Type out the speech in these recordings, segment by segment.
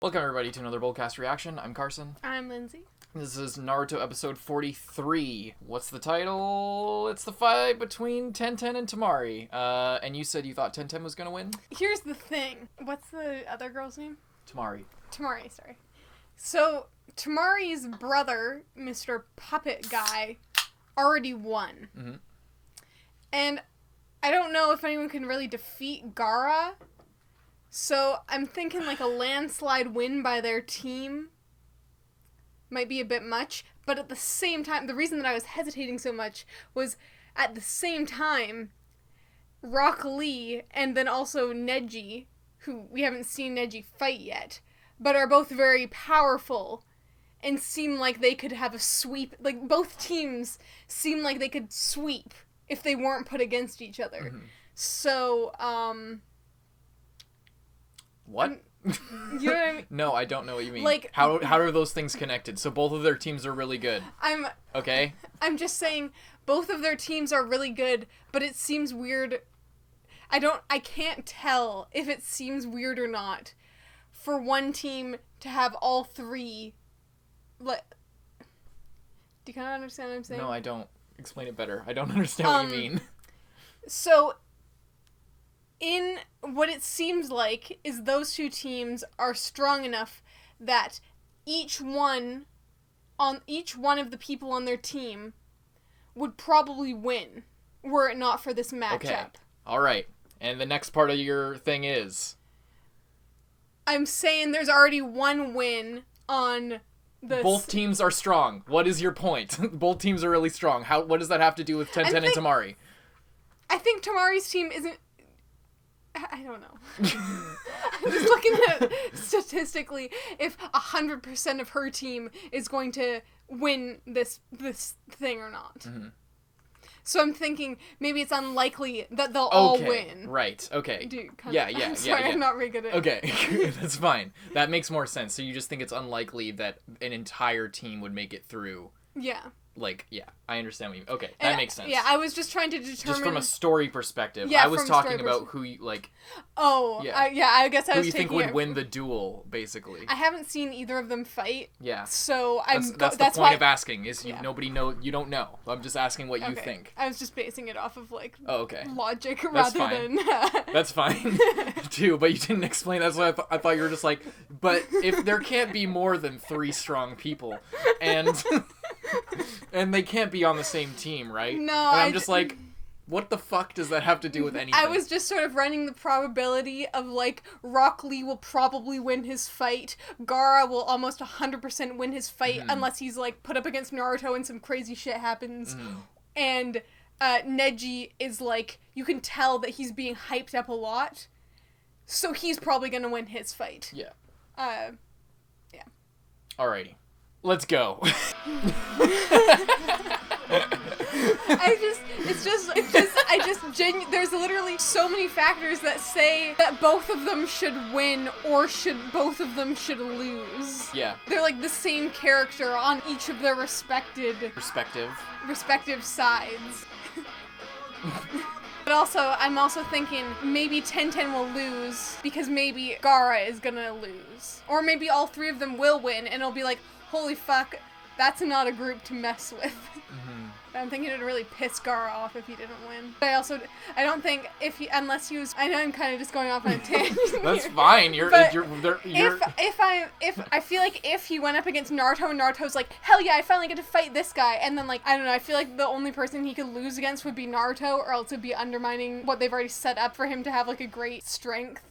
Welcome everybody to another Boldcast reaction. I'm Carson. I'm Lindsay. This is Naruto episode 43. What's the title? It's the fight between Tenten and Temari. And you said you thought Tenten was gonna win? Here's the thing. What's the other girl's name? Temari. Temari, sorry. So, Temari's brother, Mr. Puppet Guy, already won. Mm-hmm. And I don't know if anyone can really defeat Gaara. So, I'm thinking like a landslide win by their team might be a bit much. But at the same time, the reason that I was hesitating so much was at the same time, Rock Lee and then also Neji, who we haven't seen Neji fight yet, but are both very powerful and seem like they could have a sweep. Like, both teams seem like they could sweep if they weren't put against each other. Mm-hmm. So, What? you know what I mean? No, I don't know what you mean. Like, how are those things connected? So both of their teams are really good. Okay? I'm just saying both of their teams are really good, but it seems weird. I can't tell if it seems weird or not for one team to have all three. Like, do you kind of understand what I'm saying? No, I don't. Explain it better. I don't understand what you mean. So, in what it seems like is those two teams are strong enough that each one of the people on their team would probably win were it not for this matchup. Okay. All right. And the next part of your thing is? I'm saying there's already one win on the... Both teams are strong. What is your point? Both teams are really strong. What does that have to do with Tenten and Temari? I think Temari's team isn't... I don't know. I'm just looking at statistically if 100% of her team is going to win this thing or not. Mm-hmm. So I'm thinking maybe it's unlikely that they'll all win. Right. Okay. Dude, I'm sorry, I'm not very good at it. Okay. That's fine. That makes more sense. So you just think it's unlikely that an entire team would make it through. Yeah. Like, yeah, I understand what you mean. Okay, that makes sense. Yeah, I was just trying to determine... Just from a story perspective. Yeah, I was talking about who you, like... Oh, yeah. I guess I was who you think taking would win the duel, basically. I haven't seen either of them fight. Yeah. So That's the point of asking, is you you don't know. I'm just asking what you think. I was just basing it off of, like, logic That's rather fine. than... That's fine, too, but you didn't explain. That's why I thought you were just like, but if there can't be more than 3 strong people, and... and they can't be on the same team, right? No, and I'm just like, what the fuck does that have to do with anything? I was just sort of running the probability of, like, Rock Lee will probably win his fight, Gaara will almost 100% win his fight, unless he's, like, put up against Naruto and some crazy shit happens, and Neji is, like, you can tell that he's being hyped up a lot, so he's probably gonna win his fight. Yeah. Yeah. Alrighty. Let's go. There's literally so many factors that say that both of them should win or both of them should lose. Yeah. They're like the same character on each of their respective sides. But also, I'm also thinking maybe Tenten will lose because maybe Gaara is gonna lose. Or maybe all 3 of them will win and it'll be like, holy fuck, that's not a group to mess with. I'm thinking it'd really piss Gaara off if he didn't win. But I don't think unless he was, I know I'm kind of just going off on a tangent. That's here. Fine. If I feel like if he went up against Naruto and Naruto's like, hell yeah, I finally get to fight this guy, and then, like, I don't know, I feel like the only person he could lose against would be Naruto, or else it'd be undermining what they've already set up for him to have, like, a great strength.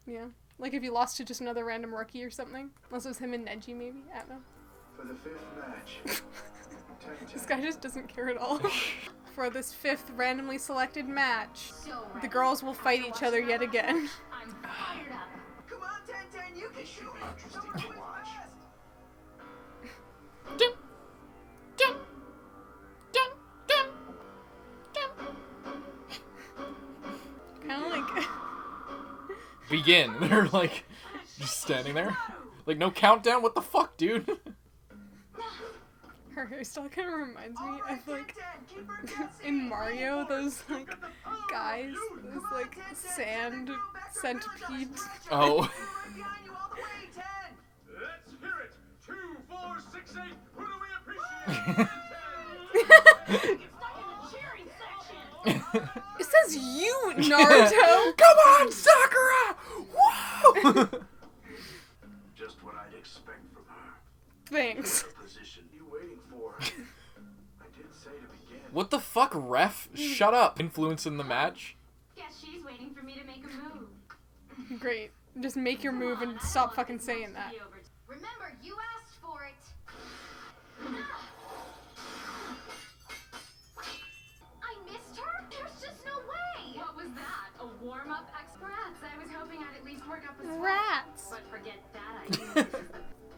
Yeah. Like if he lost to just another random rookie or something. Unless it was him and Neji, maybe? I don't know. For the 5th match. This guy just doesn't care at all. For this 5th randomly selected match, the girls will fight each other yet again. I'm fired up. Come on, Tenten, you can shoot me. Interesting to watch. Kind of like... Begin. They're like, just standing there. Like, no countdown? What the fuck, dude? Her hairstyle kind of reminds me of like in Mario, those like guys, those like sand centipede. Oh. Let's hear it. 2, 4, 6, 8. Who do we appreciate? It says you, Naruto. Come on, Sakura! Whoa! Just what I'd expect from her. Thanks. The position you waiting for. I did say to begin. What the fuck, ref? Shut up. Influence in the match? Guess she's waiting for me to make a move. Great. Just make your move and stop fucking saying that. Remember, you asked for it. I missed her? There's just no way. What was that? A warm-up express? I was hoping I'd at least work up a sweat. Rats. But forget that idea.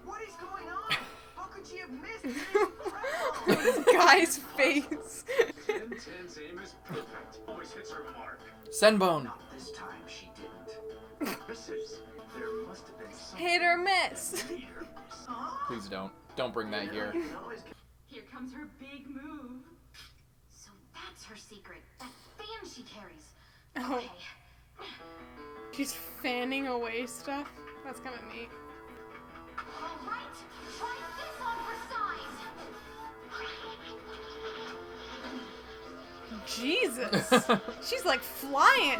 What is going on? How could she have missed? This is incredible. This guy's face. 10-10's aim is perfect. Always hits her mark. Senbone. Not this time she didn't. Misses. There must have been some Hit or miss. leader. Please don't. Don't bring that here. Here comes her big move. So that's her secret. That fan she carries. Oh, Okay. she's fanning away stuff. That's kind of neat. All right. Try this on for size. Jesus. She's like flying.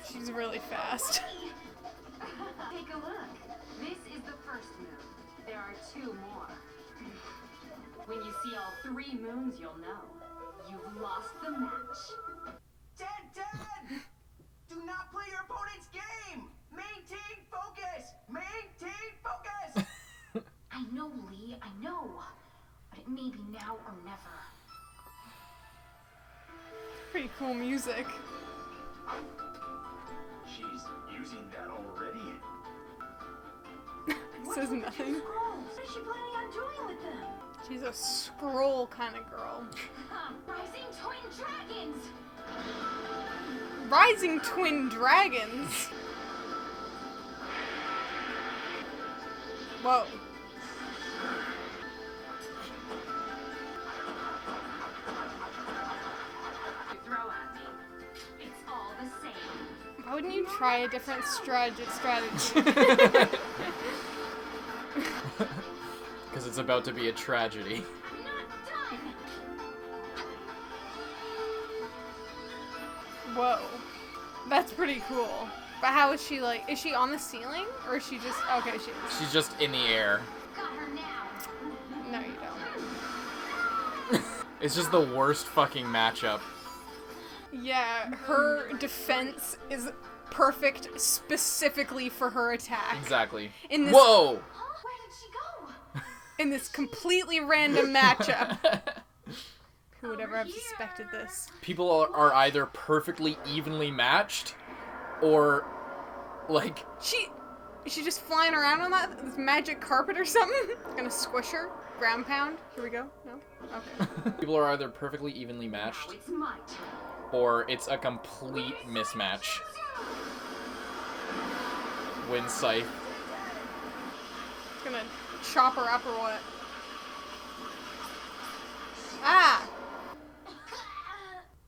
She's really fast. Take a look. This is the first moon. There are 2 more. When you see all 3 moons, you'll know. You've lost the match. 10-10. Do not play your opponent's game. Maintain focus. Maintain focus. I know, Lee, I know. But it may be now or never. Pretty cool music. She's using that already. Says nothing. What is she planning on doing with them? She's a scroll kind of girl. Rising twin dragons! Rising twin dragons. Whoa. You throw at me. It's all the same. Why wouldn't you try a different strategy? Because it's about to be a tragedy. I'm not done! Whoa. That's pretty cool. But how is she like, is she on the ceiling? Or is she just, okay, she is. She's just in the air. Got her now! No, you don't. It's just the worst fucking matchup. Yeah, her defense is perfect specifically for her attack. Exactly. In this, Whoa! Huh? Where did she go? in this completely random matchup. Who would ever have suspected this? People are either perfectly evenly matched, or, like... Is she just flying around on that this magic carpet or something? Gonna squish her? Ground pound? Here we go? No? Okay. People are either perfectly evenly matched, Now it's my turn. or it's a complete mismatch. Wind Scythe. Gonna chop her up or what? Ah!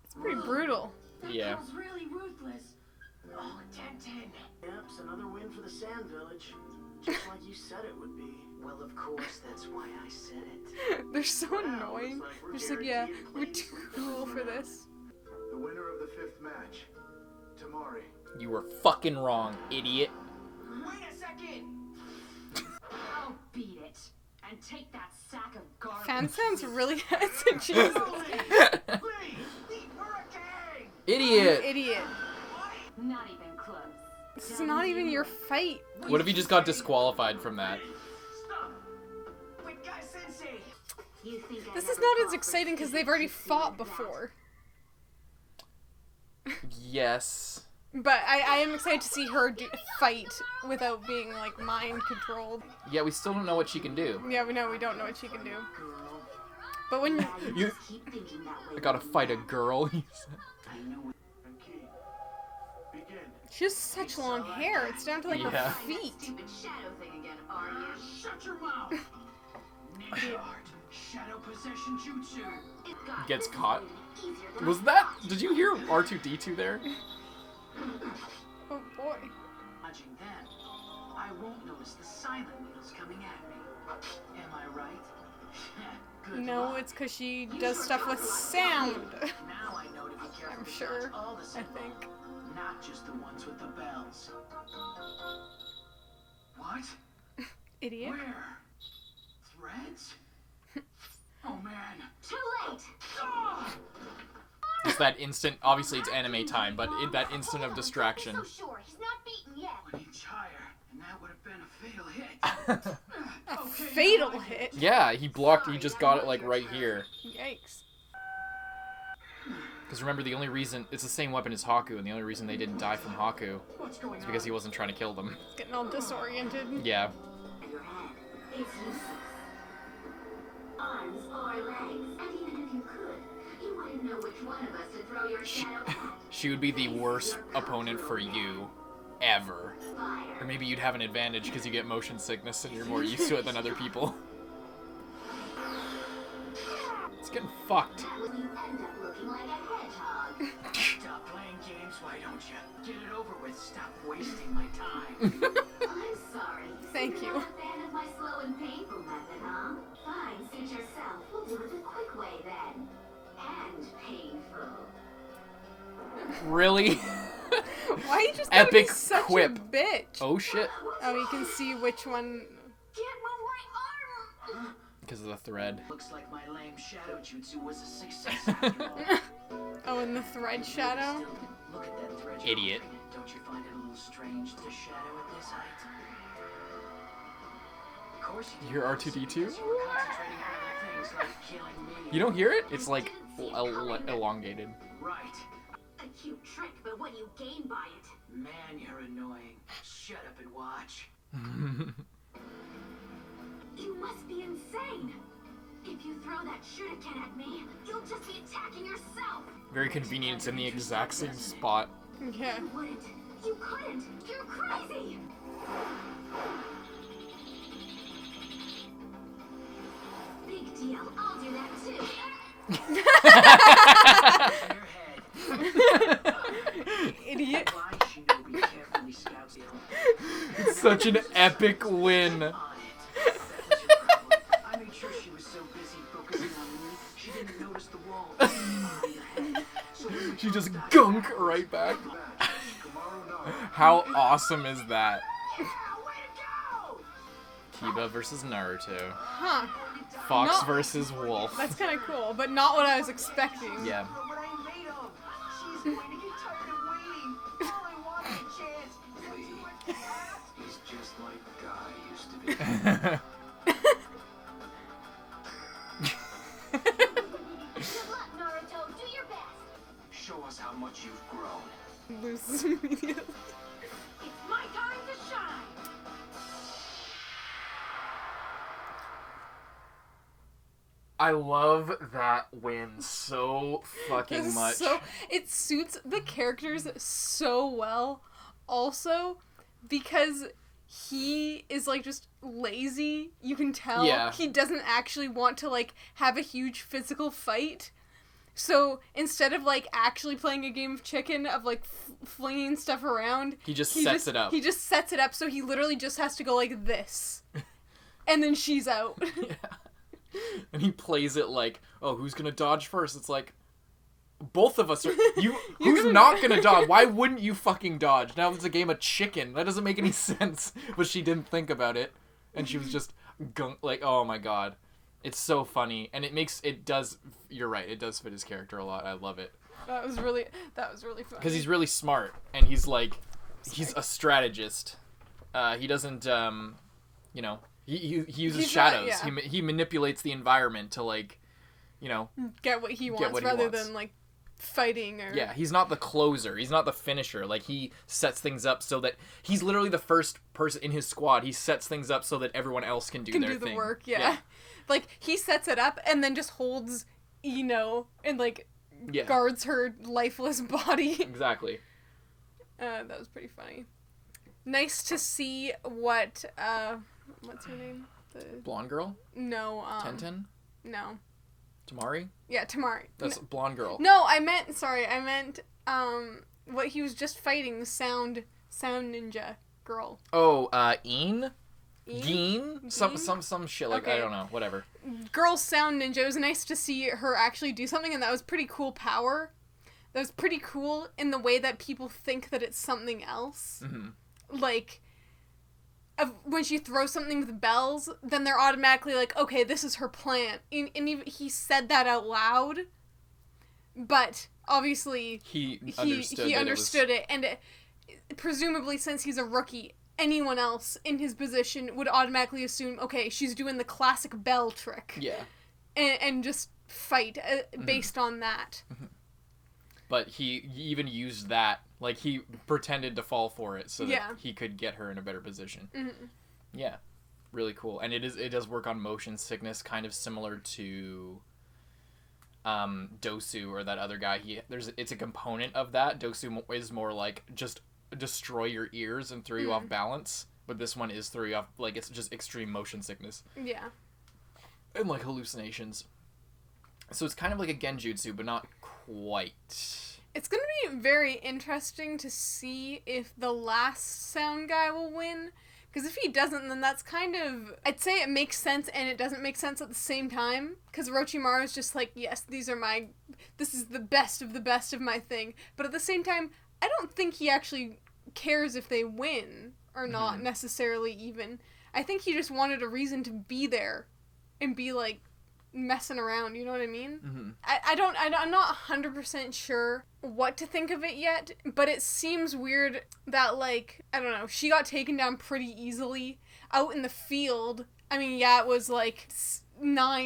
It's pretty brutal. Yeah. That was really ruthless. Oh, 10-10. Yep, it's another win for the Sand Village. Just like you said it would be. Well, of course, that's why I said it. They're so annoying. looks like we're They're just like, yeah, guaranteed we're clean too sweep cool this for one. this. The winner of the 5th match, Tamari. You were fucking wrong, idiot. Wait a second. I'll beat it. And take that sack of garbage. Fan sounds really Jesus. Lee, the hurricane. Idiot! Idiot. Not even close. This is not even your fight. What if he just got disqualified from that? Stop. Wait, guy sensei. You think I This is never not as fought for exciting because stupid they've already pieces fought like that? before. Yes. But I am excited to see her fight without being, like, mind controlled. Yeah, we still don't know what she can do. Yeah, we don't know what she can do. But when Now you You- just keep thinking that way. I gotta fight a girl, he said. I know And Key. Begin. She has such long hair. It's down to like Yeah. her feet. Stupid shadow thing again, are you? Shut your mouth! Ninja art. Shadow possession jutsu. It got Gets this caught. easier than Was I that? thought. Did you hear R2D2 there? Oh boy. Watching then, I won't notice the silent needles coming at me. Am I right? Good No, luck. it's because she does stuff with sound. Now I know to be careful I'm to sure. dodge all the I symbols, think. not just the ones with the bells. What? Idiot. Where? Threads? Oh man. Too late. Ah! Just that instant. Obviously, it's anime time, but that instant of distraction. Don't be so sure. He's not beaten yet. 1 inch higher, and that would have been a fatal hit. Okay, Fatal now I get hit. Yeah, he blocked. He just got it like right here. Yikes. Because remember, the only reason it's the same weapon as Haku, and the only reason they didn't die from Haku What's going is on? because he wasn't trying to kill them. Getting all disoriented. Yeah. Your head is useless. Arms or legs, and even if you could, you wouldn't know which one of us to throw your shadow at. She would be the worst opponent for you, ever. Fire. Or maybe you'd have an advantage because you get motion sickness and you're more used to it than other people. It's getting fucked. That way you end up looking like a hedgehog. Stop playing games, why don't you? Get it over with. Stop wasting my time. I'm sorry. Thank So you. you're not a fan of my slow and painful method, huh? Fine, suit yourself. We'll do it the quick way then. And painful. Really? Why you just gotta be Epic such quip. a bitch? Oh shit. Oh, you can see which one. Can't move my arm. Because of the thread. Looks like my lame shadow jutsu was a success after all. Oh, and the thread shadow. Still, look at that thread. you're Idiot. holding. Don't you find it a little strange to shadow at this height? Of course you You hear R2D2? because you were concentrating on other things like killing me. You don't hear it? It's like elongated. Right. A cute trick, but what do you gain by it? Man, you're annoying. Shut up and watch. You must be insane. If you throw that shuriken at me, you'll just be attacking yourself. Very convenient. It's in the exact same spot. Yeah. You wouldn't. You couldn't. You're crazy. Big deal. I'll do that too. In your head. Idiot. Why Shinobi carefully scouts the It's such an epic win. on it. That was your problem. I made sure she was so busy focusing on me, she didn't notice the wall on your head. So when we She just talked gunk back, right back. Tomorrow night. How awesome is that? yeah, way to go! Kiba versus Naruto. Huh. Fox No. versus Wolf. That's kind of cool, but not what I was expecting. Yeah. What I'm made of. She's going to get tired of waiting. All I want is a chance. Lee, he's just like Guy used to be. Good luck, Naruto. Do your best. Show us how much you've grown. Loses immediately. It's my time to shine. I love that win so fucking It's much. So it suits the characters so well. Also, because he is like just lazy, you can tell. Yeah. He doesn't actually want to like have a huge physical fight. So instead of like actually playing a game of chicken of like flinging stuff around, He just sets it up. He just sets it up so he literally just has to go like this, and then she's out. Yeah. And he plays it like, oh, who's gonna dodge first? It's like, both of us are. Who's gonna- not gonna dodge? Why wouldn't you fucking dodge? Now it's a game of chicken. That doesn't make any sense. But she didn't think about it, and she was just like, oh my god, it's so funny, and it does. You're right. It does fit his character a lot. I love it That was really fun. because he's really smart, and he's a strategist. He doesn't, you know. He uses He's not- shadows. yeah. He manipulates the environment to like, you know. get what he wants what he rather wants. than like fighting or Yeah, he's not the closer. He's not the finisher. Like, he sets things up so that he's literally the first person in his squad. He sets things up so that everyone else can do can their do the thing. work. Yeah. Like he sets it up and then just holds Ino and like Yeah. guards her lifeless body. Exactly. That was pretty funny. Nice to see what, what's her name? Blonde girl? No, Tenten? No. Tamari? Yeah, Tamari. That's blonde girl. No, I meant, what he was just fighting, the sound ninja girl. Oh, Een? Een? Geen? Some shit like, Okay. I don't know, whatever. Girl sound ninja. It was nice to see her actually do something, and that was pretty cool power. That was pretty cool in the way that people think that it's something else. Mm-hmm. Like, when she throws something with bells, then they're automatically like, okay, this is her plan. And even he said that out loud, but obviously He he understood it, and presumably since he's a rookie, anyone else in his position would automatically assume, okay, she's doing the classic bell trick. Yeah. And just fight based on that. Mm-hmm. But he even used that, like, he pretended to fall for it so that he could get her in a better position. Mm-hmm. Yeah. Really cool. And it does work on motion sickness, kind of similar to Dosu or that other guy. It's a component of that. Dosu is more like just destroy your ears and throw you off balance, but this one is throw you off, like, it's just extreme motion sickness. Yeah. And, like, hallucinations. So it's kind of like a genjutsu, but not quite. It's going to be very interesting to see if the last sound guy will win. Because if he doesn't, then that's kind of... I'd say it makes sense and it doesn't make sense at the same time. Because Orochimaru's just like, yes, this is the best of my thing. But at the same time, I don't think he actually cares if they win or not, necessarily even. I think he just wanted a reason to be there and be, like, messing around, you know what I mean? Mm-hmm. I'm not 100% sure what to think of it yet, but it seems weird that, like, I don't know, she got taken down pretty easily out in the field. I mean, yeah, it was like 7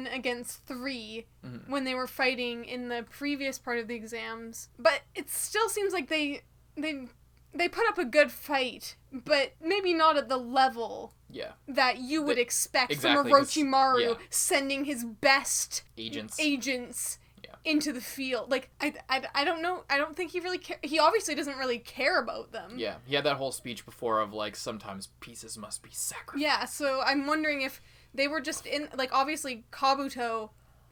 against 3 when they were fighting in the previous part of the exams, but it still seems like they put up a good fight, but maybe not at the level that you would expect from Orochimaru sending his best agents into the field. Like, I don't know. I don't think he really he obviously doesn't really care about them. Yeah, he had that whole speech before of, like, sometimes pieces must be sacrificed. Yeah, so I'm wondering if they were just in, like, obviously Kabuto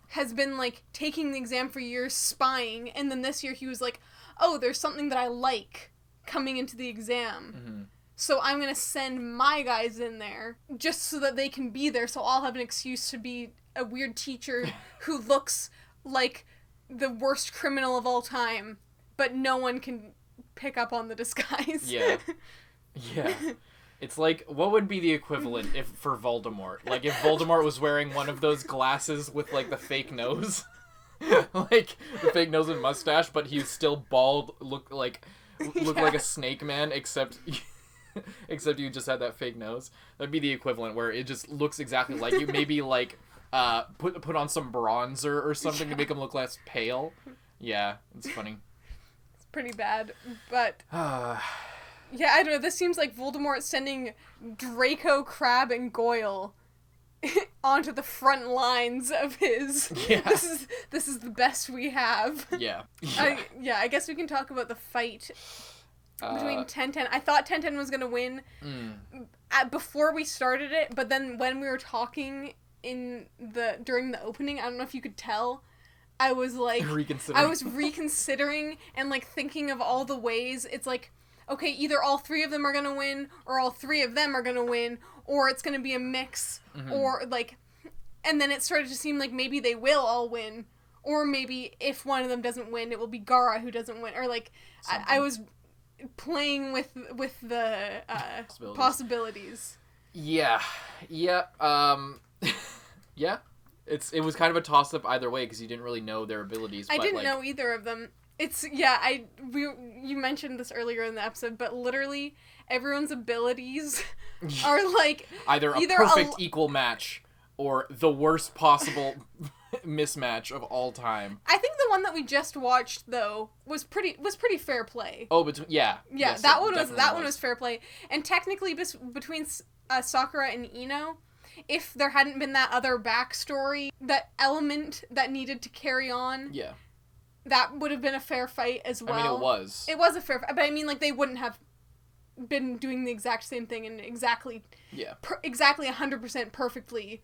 has been, like, taking the exam for years, spying, and then this year he was like, oh, there's something that I like coming into the exam. Mm-hmm. So I'm going to send my guys in there just so that they can be there, so I'll have an excuse to be a weird teacher who looks like the worst criminal of all time, but no one can pick up on the disguise. Yeah. Yeah. It's like, what would be the equivalent for Voldemort? Like, if Voldemort was wearing one of those glasses with, like, the fake nose? Like, the fake nose and mustache, but he's still bald, look like a snake man, except you just had that fake nose. That'd be the equivalent, where it just looks exactly like you. Maybe, like, put on some bronzer or something to make him look less pale. Yeah, it's funny. It's pretty bad, but... yeah, I don't know, this seems like Voldemort sending Draco, Crabbe, and Goyle onto the front lines of his... Yeah. This is the best we have. Yeah. I guess we can talk about the fight between Tenten. I thought Tenten was gonna win before we started it, but then when we were talking during the opening, I don't know if you could tell, I was like... I was reconsidering and, like, thinking of all the ways. It's like, okay, either all 3 of them are gonna win, or all 3 of them are gonna win, or it's gonna be a mix, or, like... And then it started to seem like maybe they will all win, or maybe if one of them doesn't win, it will be Gaara who doesn't win, or, like, I was playing with the possibilities. Yeah. Yeah. Yeah. It was kind of a toss-up either way, because you didn't really know their abilities. I didn't know either of them. You mentioned this earlier in the episode, but literally everyone's abilities are, like... either a perfect equal match, or the worst possible mismatch of all time. I think the one that we just watched, though, was pretty fair play. Oh, yeah. Yeah, yes, that one was fair play. And technically, between Sakura and Ino, if there hadn't been that other backstory, that element that needed to carry on... Yeah. that would have been a fair fight as well. I mean, it was. It was a fair fight, but I mean, like, they wouldn't have been doing the exact same thing and exactly 100% perfectly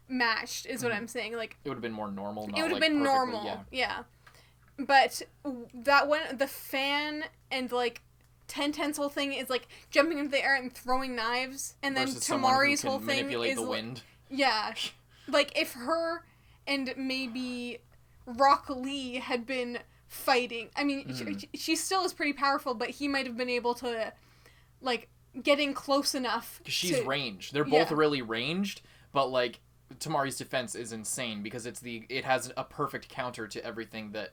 matched is what I'm saying. Like, it would have been more normal. Not it would have like been perfectly, normal. Yeah. But that one, the fan and, like, 10-10's whole thing is, like, jumping into the air and throwing knives, and then Versus someone who Tamari's can whole thing manipulate is the wind. Yeah. Like, if her and maybe Rock Lee had been fighting, I mean, she still is pretty powerful, but he might have been able to, like, get in close enough. She's ranged. They're both really ranged, but, like, Tamari's defense is insane because it has a perfect counter to everything that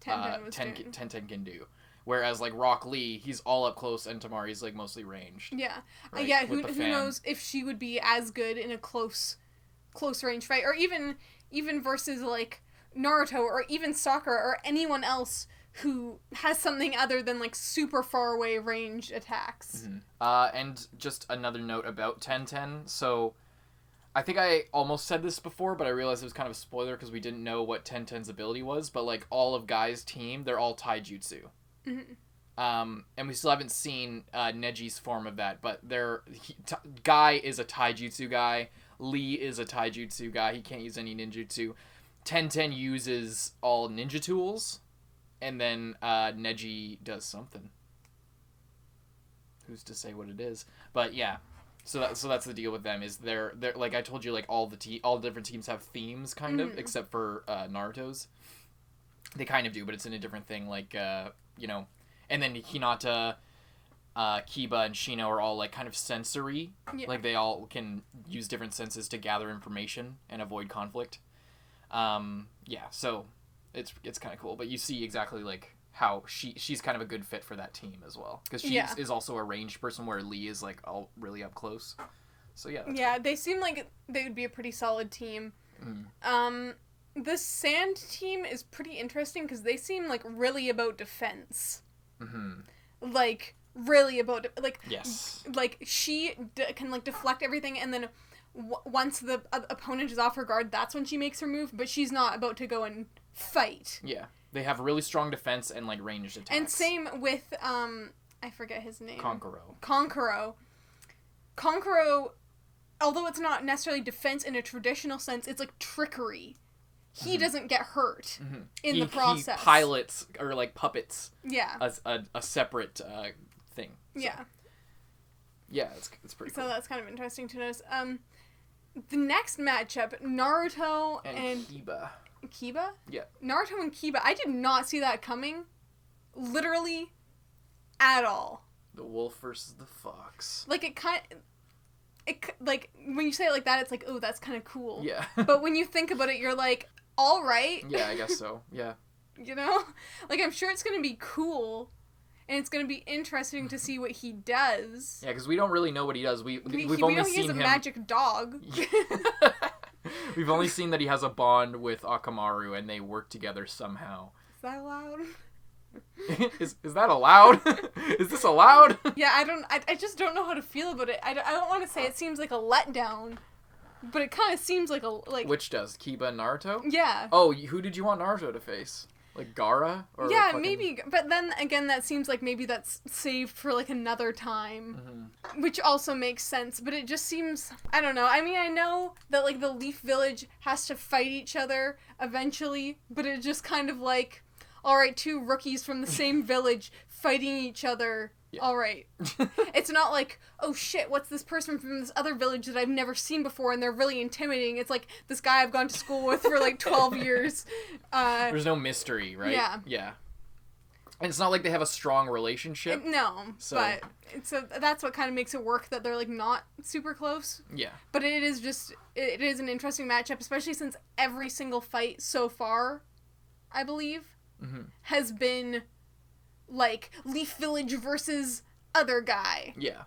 10-10 can do. Whereas, like, Rock Lee, he's all up close, and Tamari's, like, mostly ranged. Yeah. Right? Yeah, who knows if she would be as good in a close range fight, or even versus, like, Naruto, or even Sakura, or anyone else who has something other than, like, super far away ranged attacks. And just another note about 10-10. So, I think I almost said this before, but I realized it was kind of a spoiler because we didn't know what 10-10's ability was, but, like, all of Guy's team, they're all taijutsu. And we still haven't seen Neji's form of that, but Guy is a taijutsu guy, Lee is a taijutsu guy, he can't use any ninjutsu. 10-10 uses all ninja tools, and then Neji does something. Who's to say what it is? But yeah, so that's the deal with them, is they're like I told you, like all the different teams have themes kind of, except for Naruto's. They kind of do, but it's in a different thing, like you know, and then Hinata, Kiba, and Shino are all, like, kind of sensory. Yeah. Like, they all can use different senses to gather information and avoid conflict. Yeah, so it's kind of cool. But you see exactly, like, how she's kind of a good fit for that team as well. Because she is also a ranged person, where Lee is, like, all really up close. So, yeah. Yeah, they seem like they would be a pretty solid team. The Sand team is pretty interesting because they seem, like, really about defense. Like, really about, like... Yes. Like, she can, like, deflect everything, and then once the opponent is off her guard, that's when she makes her move, but she's not about to go and fight. Yeah. They have really strong defense and, like, ranged attacks. And same with, I forget his name. Konkoro, although it's not necessarily defense in a traditional sense, it's, like, trickery. He doesn't get hurt in the process. He pilots, or, like, puppets. Yeah. A separate thing. So. Yeah. Yeah, it's pretty cool. So that's kind of interesting to notice. The next matchup, Naruto and Kiba. Kiba? Yeah. Naruto and Kiba. I did not see that coming. Literally at all. The wolf versus the fox. Like, like, when you say it like that, it's like, oh, that's kind of cool. Yeah. But when you think about it, you're like, all right. Yeah, I guess so. Yeah. You know? Like, I'm sure it's going to be cool, and it's going to be interesting to see what he does. Yeah, because we don't really know what he does. We've only know seen he has a magic dog. We've only seen that he has a bond with Akamaru, and they work together somehow. Is that allowed? Is that allowed? Is this allowed? Yeah, I just don't know how to feel about it. I don't want to say it seems like a letdown, but it kind of seems like Which does? Kiba and Naruto? Yeah. Oh, who did you want Naruto to face? Like Gaara? Or yeah, maybe. But then again, that seems like maybe that's saved for, like, another time, which also makes sense. But it just seems, I don't know. I mean, I know that, like, the Leaf Village has to fight each other eventually, but it's just kind of like, all right, two rookies from the same village fighting each other. Yeah. All right. It's not like, oh shit, what's this person from this other village that I've never seen before, and they're really intimidating. It's like this guy I've gone to school with for like 12 years. There's no mystery, right? Yeah. Yeah. And it's not like they have a strong relationship. No, but that's what kind of makes it work, that they're, like, not super close. Yeah. But it is an interesting matchup, especially since every single fight so far, I believe, has been, like, Leaf Village versus other guy. Yeah.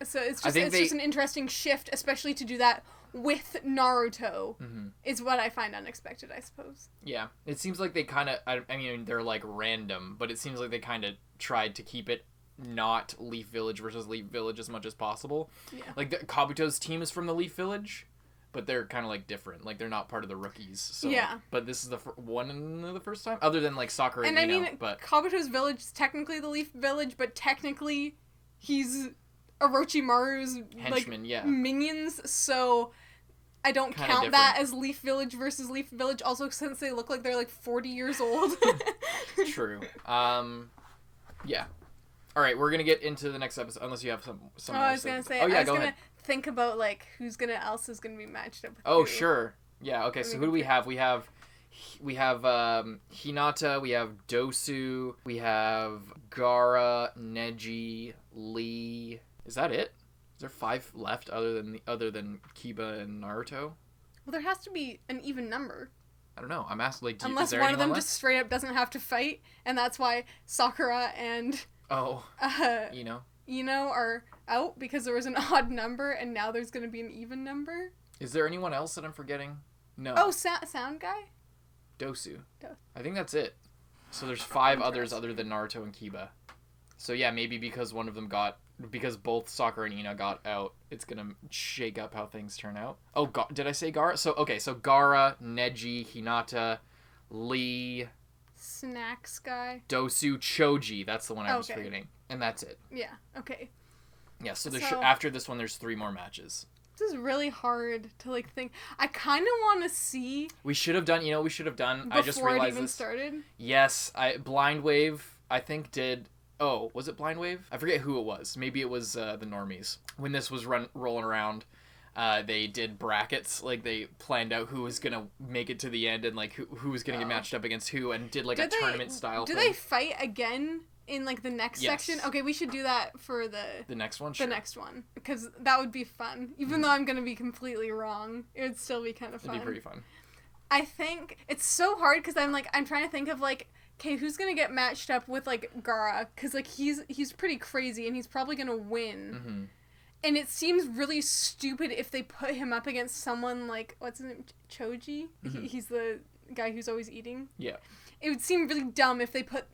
So it's just an interesting shift, especially to do that with Naruto, is what I find unexpected, I suppose. Yeah. It seems like they kind of, I mean, they're, like, random, but it seems like they kind of tried to keep it not Leaf Village versus Leaf Village as much as possible. Yeah. Like, Kabuto's team is from the Leaf Village, but they're kind of like different. Like they're not part of the rookies. So, Yeah. But this is the one of the first time, other than like Sakura and I Ino. mean, But Kabuto's village is technically the Leaf Village, but technically he's Orochimaru's Henchman, like yeah. minions, so I don't Kinda count that different. as Leaf Village versus Leaf Village. Also, since they look like they're like 40 years old. True. Yeah. All right, we're gonna get into the next episode unless you have some. Oh, I was gonna say. Oh yeah, I was go gonna ahead. think about like who's else gonna be matched up with Oh who. sure. Yeah. Okay. So mean, who do we have? We have Hinata. We have Dosu. We have Gaara, Neji, Lee. Is that it? Is there 5 left other than Kiba and Naruto? Well, there has to be an even number. I don't know. I'm asking like, is Unless there one of them anyone just left? straight up doesn't have to fight, and that's why Sakura and Oh, you know. Ino are out because there was an odd number, and now there's gonna be an even number. Is there anyone else that I'm forgetting? No. Oh, sound guy? Dosu. Do- I think that's it. So there's 5 others Interesting. other than Naruto and Kiba. So yeah, maybe because because both Sakura and Ino got out, it's gonna shake up how things turn out. Oh, did I say Gaara? So Gaara, Neji, Hinata, Lee, Snacks guy? Dosu, Choji. That's the one I was Okay. forgetting, and that's it. Yeah, okay. Yeah. So, So- after this one, there's 3 more matches. This is really hard to like think. I kind of want to see We should have done. You know, what we should have done. before I just it realized even this. started. Yes, Blind Wave, I think, did... Oh, was it Blind Wave? I forget who it was. Maybe it was the normies. When this was rolling around, they did brackets. Like, they planned out who was going to make it to the end and, like, who was going to get matched up against who and did, like, a tournament-style Do thing. they fight again in like the next Yes. section? Okay, we should do that for The next one? the Sure. next one, because that would be fun. Even though I'm gonna be completely wrong, it would still be kind of fun. It'd be pretty fun. I think it's so hard because I'm trying to think of like, okay, who's gonna get matched up with like Gaara? Because like he's pretty crazy and he's probably gonna win. Mm-hmm. And it seems really stupid if they put him up against someone like, what's his name, Choji? Mhm. He's the guy who's always eating. Yeah. It would seem really dumb if they put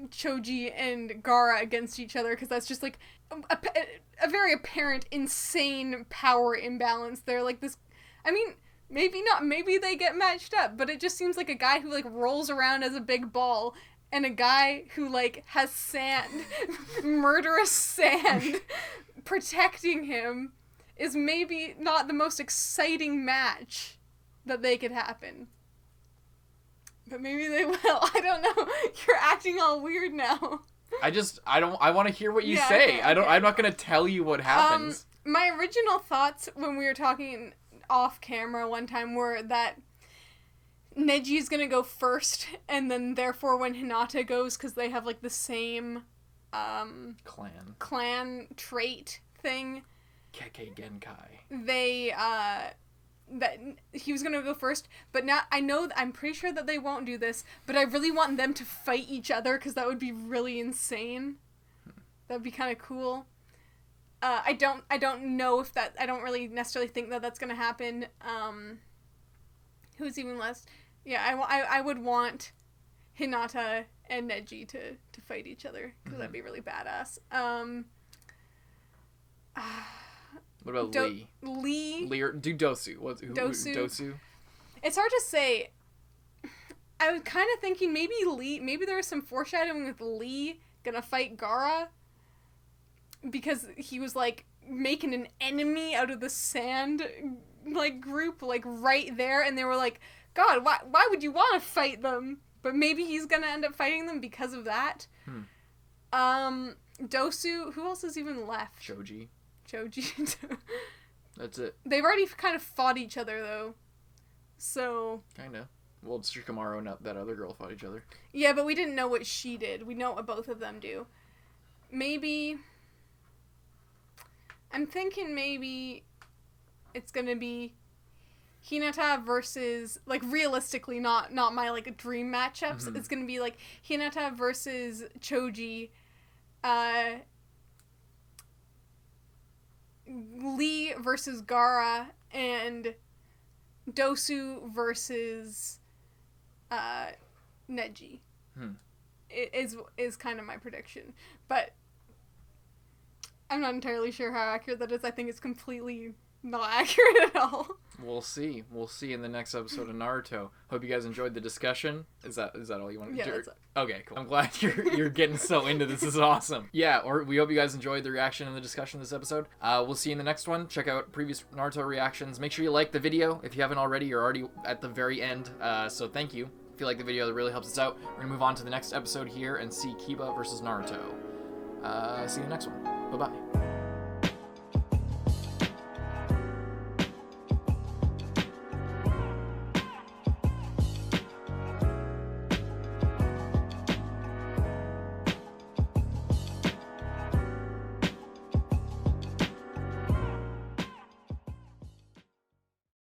Choji and Gaara against each other, because that's just like a very apparent insane power imbalance. They're like this, I mean, maybe not, maybe they get matched up, but it just seems like a guy who like rolls around as a big ball and a guy who like has sand, murderous sand protecting him is maybe not the most exciting match that they could happen. But maybe they will. I don't know. You're acting all weird now. I want to hear what you Yeah, say. okay, I'm okay. not going to tell you what happens. My original thoughts when we were talking off camera one time were that Neji is gonna go first, and then therefore when Hinata goes, because they have like the same clan trait thing, Kekkei Genkai. they that he was gonna go first, but now I'm pretty sure that they won't do this, but I really want them to fight each other because that would be really insane. That'd be kind of cool. I don't know if that, I don't really necessarily think that that's gonna happen. Who's even less? Yeah, I would want Hinata and Neji to fight each other because that'd be really badass. What about Lee? Lee. Or do Dosu. Dosu? It's hard to say. I was kind of thinking maybe there was some foreshadowing with Lee gonna fight Gaara. Because he was, like, making an enemy out of the sand, like, group, like, right there. And they were like, God, why would you want to fight them? But maybe he's gonna end up fighting them because of that. Dosu, who else is even left? Choji. That's it. They've already kind of fought each other, though. So... Kinda. Well, Shikamaru and that other girl fought each other. Yeah, but we didn't know what she did. We know what both of them do. Maybe... I'm thinking maybe it's gonna be Hinata versus, like, realistically, not my, like, dream matchups. Mm-hmm. It's gonna be, like, Hinata versus Choji, Lee versus Gaara, and Dosu versus, Neji. Is kind of my prediction. But I'm not entirely sure how accurate that is. I think it's completely not accurate at all. We'll see. We'll see in the next episode of Naruto. Hope you guys enjoyed the discussion. Is that all you want to do? That's it. Okay, cool. I'm glad you're getting so into this. This is awesome. Yeah, or we hope you guys enjoyed the reaction and the discussion of this episode. We'll see you in the next one. Check out previous Naruto reactions. Make sure you like the video. If you haven't already, you're already at the very end. So thank you. If you like the video, that really helps us out. We're going to move on to the next episode here and see Kiba versus Naruto. See you in the next one. Bye-bye.